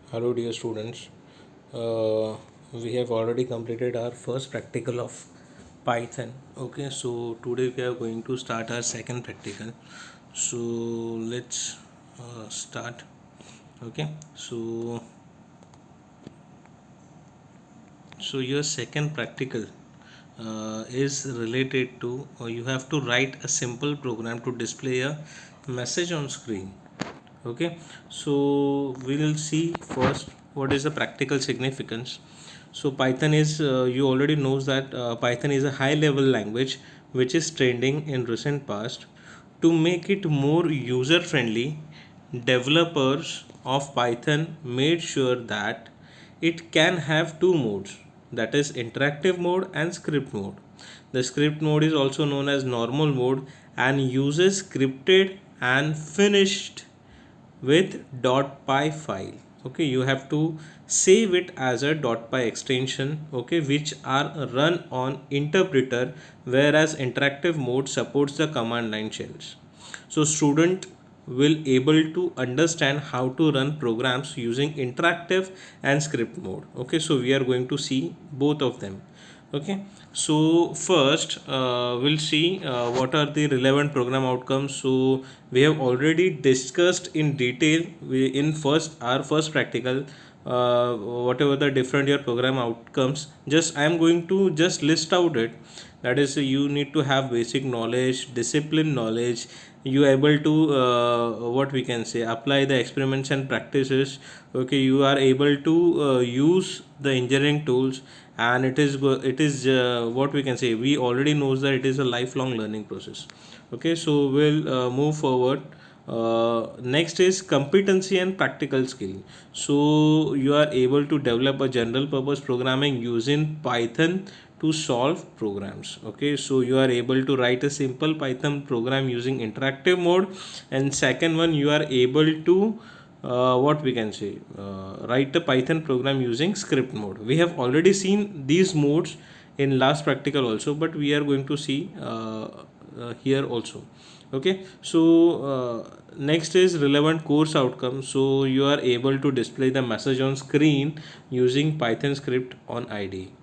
Hello, dear students. We have already completed our first practical of Python. Okay, so today we are going to start our second practical. So let's start. Okay, so your second practical is related to you have to write a simple program to display a message on screen. Okay, so we will see first what is the practical significance. So Python is you already knows that Python is a high level language which is trending in recent past. To make it more user friendly, developers of Python made sure that it can have two modes, that is interactive mode and script mode. The script mode is also known as normal mode and uses scripted and finished with .py file. Okay, you have to save it as a .py extension, okay, which are run on interpreter, whereas interactive mode supports the command line shells. So student will able to understand how to run programs using interactive and script mode. Okay, so we are going to see both of them. Okay, so first we'll see what are the relevant program outcomes. So we have already discussed in detail in first our first practical whatever the different your program outcomes. Just I am going to just list out it. That is, you need to have basic knowledge, discipline knowledge. You able to what we can say, apply the experiments and practices. Okay, you are able to use the engineering tools, and it is what we can say, we already knows that it is a lifelong learning process. Okay, so we'll move forward. Next is competency and practical skill. So you are able to develop a general purpose programming using Python to solve programs. Okay, so you are able to write a simple Python program using interactive mode, and second one, you are able to what we can say, write a Python program using script mode. We have already seen these modes in last practical also, but we are going to see here also. Okay, so next is relevant course outcome. So you are able to display the message on screen using Python script on IDE.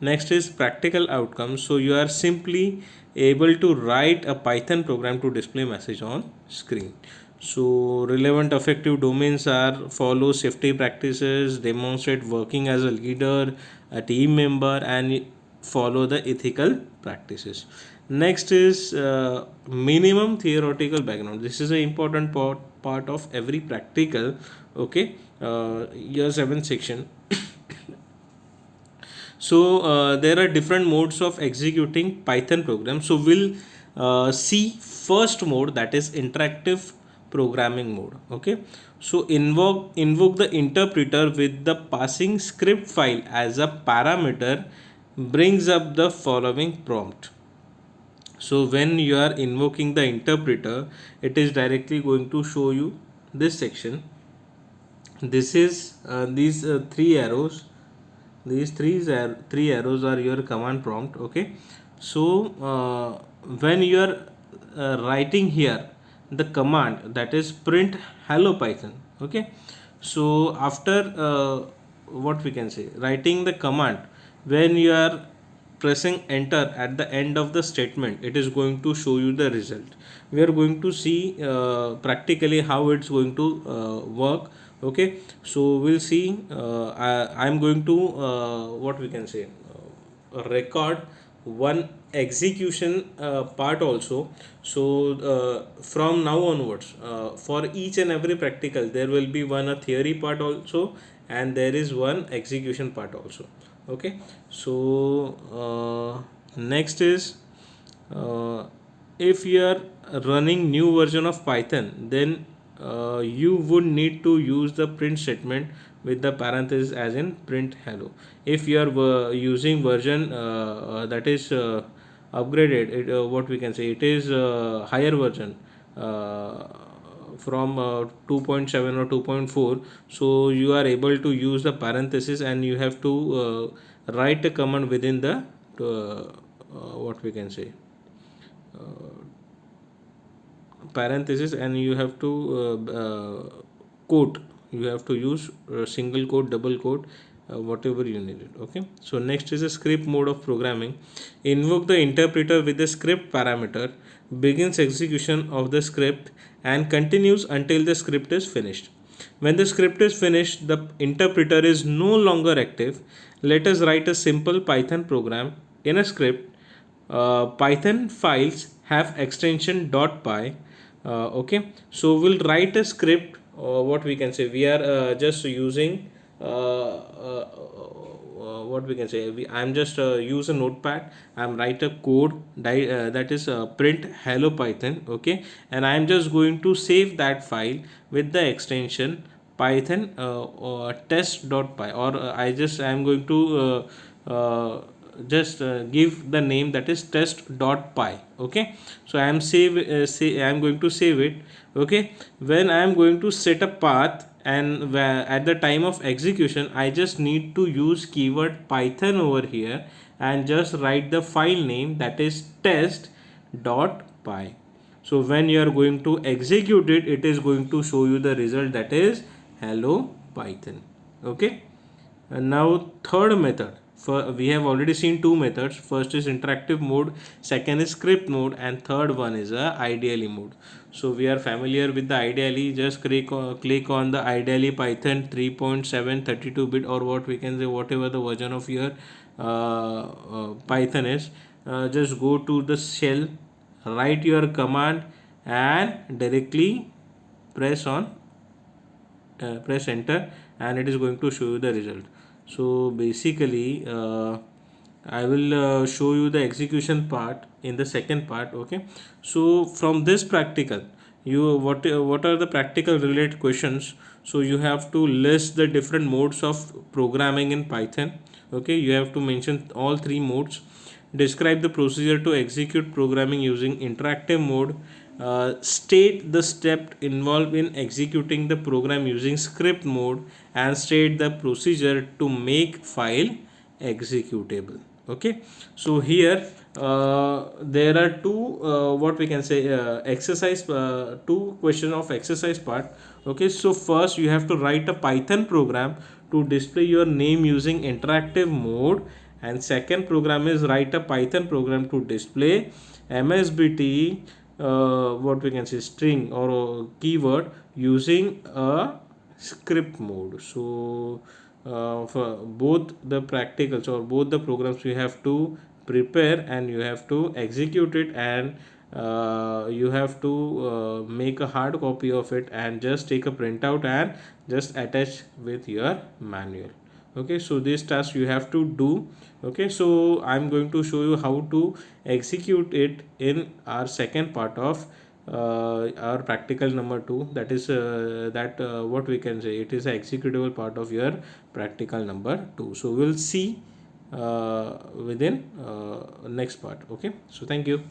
Next is practical outcomes. So you are simply able to write a Python program to display message on screen. So relevant effective domains are follow safety practices, demonstrate working as a leader, a team member, and follow the ethical practices. Next is minimum theoretical background. This is an important part of every practical. Okay, year 7 section. So there are different modes of executing Python programs. So we'll see first mode, that is interactive programming mode. Okay, so invoke the interpreter with the passing script file as a parameter, brings up the following prompt. So when you are invoking the interpreter, it is directly going to show you this section. This is these three arrows. These three arrows are your command prompt. Okay, so when you are writing here the command, that is print hello Python. Okay, so after what we can say, writing the command, when you are pressing enter at the end of the statement, it is going to show you the result. We are going to see practically how it's going to work. Okay, so we'll see. I'm going to what we can say, record one execution part also. So from now onwards, for each and every practical there will be one a theory part also, and there is one execution part also. Okay, so next is if you are running new version of Python, then you would need to use the print statement with the parenthesis as in print hello. If you are using version that is upgraded, what we can say, it is higher version from 2.7 or 2.4, so you are able to use the parenthesis, and you have to write a command within the what we can say, parenthesis, and you have to quote You have to use single quote, double quote, whatever you need it. Okay, so next is a script mode of programming. Invoke the interpreter with the script parameter, begins execution of the script and continues until the script is finished. When the script is finished, the interpreter is no longer active. Let us write a simple Python program. In a script, Python files have extension .py. Okay, so we'll write a script. What we can say, we are just using what we can say, I'm just use a notepad. I'm write a code that is print hello python. Okay, and I'm just going to save that file with the extension python test.py, or I'm going to just give the name that is test.py. Okay, so I'm going to save it. Okay, when I am going to set a path, and at the time of execution I just need to use keyword python over here and just write the file name that is test.py. So when you are going to execute it, it is going to show you the result that is hello python. Okay, and now third method. For we have already seen two methods. First is interactive mode, second is script mode, and third one is a IDLE mode. So we are familiar with the IDLE. Just click on the IDLE Python 3.7 32-bit, or what we can say, whatever the version of your Python is. Just go to the shell, write your command, and directly press on press enter, and it is going to show you the result. So basically I will show you the execution part in the second part. Okay, so from this practical, you what are the practical related questions. So you have to list the different modes of programming in python. Okay, you have to mention all three modes. Describe the procedure to execute programming using interactive mode. State the step involved in executing the program using script mode, and state the procedure to make file executable. Okay, so here there are two what we can say exercise two question of exercise part. Okay, so first you have to write a python program to display your name using interactive mode, and second program is write a python program to display msbt what we can say string or keyword using a script mode. So for both the practicals or both the programs, you have to prepare and you have to execute it, and you have to make a hard copy of it and just take a printout and just attach with your manual. Okay, so this task you have to do. Okay, so I'm going to show you how to execute it in our second part of our practical number 2. That is that what we can say, it is a executable part of your practical number 2. So we'll see within next part. Okay, so thank you.